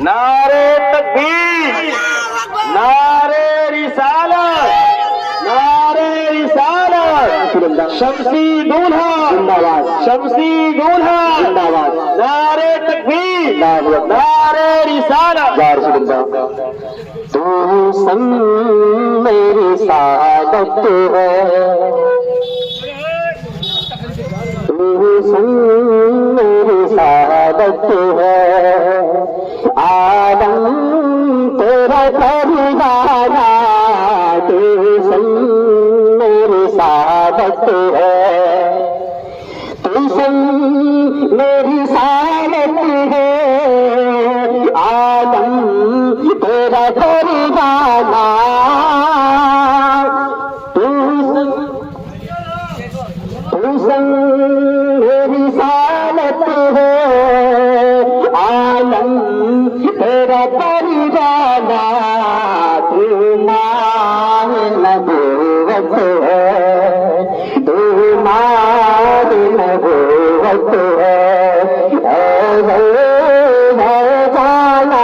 नारे तकबीर, नारे रिसालत, नारे रिसालत, शमसी दूल्हा जिंदाबाद, शमसी दूल्हा जिंदाबाद, नारे तकबीर, नारे रिसालत। तू संग मेरी सादत है, तू संग मेरी सादत है, आलम तेरा परिवाना, तू संग मेरी सादत है, तू संग मेरी सादत है, आलम तेरा परिवाना, तू संग मेरी सादत है, आलम तेरा परिवाना, तू मान नबूवत है, तू मान नबूवत